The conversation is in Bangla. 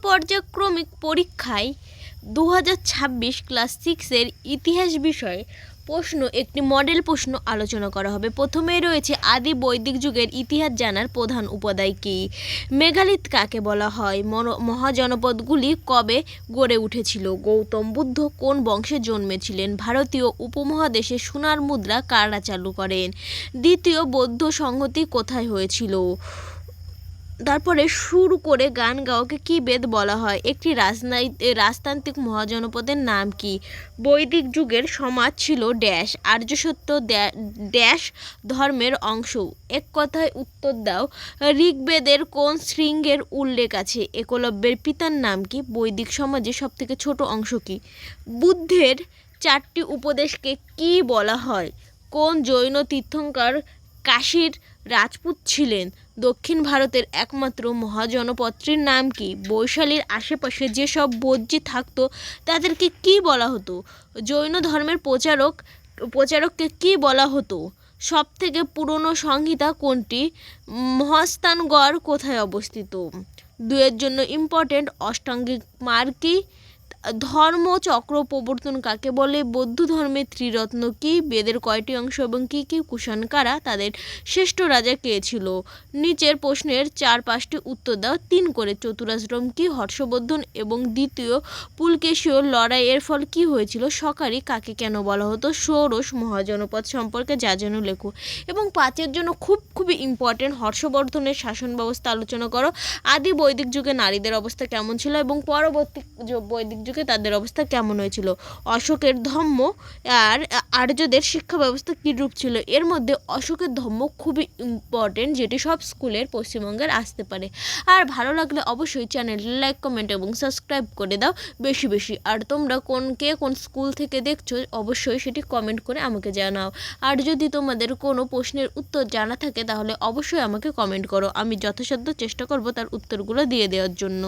পর্যায়ক্রমিক পরীক্ষায় 2026 ক্লাস 6-এর ইতিহাস বিষয়ে প্রশ্ন একটি মডেল প্রশ্ন আলোচনা করা হবে। প্রথমেই রয়েছে আদি বৈদিক যুগের ইতিহাস জানার প্রধান উপাদায় কী? মেগালিথ কাকে বলা হয়? মহাজনপদগুলি কবে গড়ে উঠেছিল? গৌতম বুদ্ধ কোন বংশে জন্মেছিলেন? ভারতীয় উপমহাদেশে সোনার মুদ্রা কারা চালু করেন? দ্বিতীয় বৌদ্ধ সংহতি কোথায় হয়েছিল? তারপরে শুরু করে গান গাওয়াকে কী বেদ বলা হয়? একটি রাজতান্ত্রিক মহাজনপদের নাম কি? বৈদিক যুগের সমাজ ছিল ড্যাশ আর্যসত্য ড্যাশ ধর্মের অংশ। এক কথায় উত্তর দাও। ঋগ্বেদের কোন শৃঙ্গের উল্লেখ আছে? একলব্যের পিতার নাম কি? বৈদিক সমাজে সবথেকে ছোট অংশ কি? বুদ্ধের 4টি উপদেশকে কি বলা হয়? কোন জৈন তীর্থঙ্কর কাশীর রাজপুত ছিলেন? দক্ষিণ ভারতের একমাত্র মহাজনপদটির নাম কি? বৈশালীর আশেপাশে যেসব বজ্জি থাকতো তাদেরকে কি বলা হতো? জৈন ধর্মের প্রচারককে কি বলা হতো? সবথেকে পুরনো সংহিতা কোনটি? মহাস্থানগড় কোথায় অবস্থিত? 2-এর জন্য ইম্পর্টেন্ট অষ্টাঙ্গিক মার্গ কি? ধর্মচক্র প্রবর্তন কাকে বলে? বৌদ্ধ ধর্মের ত্রিরত্ন কি? বেদের কয়টি অংশ এবং কী কী? কুষাণকারা তাদের শ্রেষ্ঠ রাজা কে ছিল? নিচের প্রশ্নের 4-5টি উত্তর দাও 3 করে। চতুরাশ্রম কি? হর্ষবর্ধন এবং দ্বিতীয় পুলকেশীয় লড়াইয়ের ফল কি হয়েছিল? সকারি কাকে কেন বলা হতো? ষোড়শ মহাজনপদ সম্পর্কে যা যেন লেখো। এবং 5-এর জন্য খুবই ইম্পর্টেন্ট হর্ষবর্ধনের শাসন ব্যবস্থা আলোচনা করো। আদি বৈদিক যুগে নারীদের অবস্থা কেমন ছিল এবং পরবর্তী বৈদিক যুগে তাদের অবস্থা কেমন হয়েছিল? অশোকের ধম্ম আর আর্যদের শিক্ষা ব্যবস্থা কীরূপ ছিল? এর মধ্যে অশোকের ধম্ম খুবই ইম্পর্টেন্ট, যেটি সব স্কুলের পশ্চিমবঙ্গের আসতে পারে। আর ভালো লাগলে অবশ্যই চ্যানেলটি লাইক, কমেন্ট এবং সাবস্ক্রাইব করে দাও বেশি। আর তোমরা কোন স্কুল থেকে দেখছো অবশ্যই সেটি কমেন্ট করে আমাকে জানাও। আর যদি তোমাদের কোনো প্রশ্নের উত্তর জানা থাকে তাহলে অবশ্যই আমাকে কমেন্ট করো, আমি যথাসাধ্য চেষ্টা করব তার উত্তরগুলো দিয়ে দেওয়ার জন্য।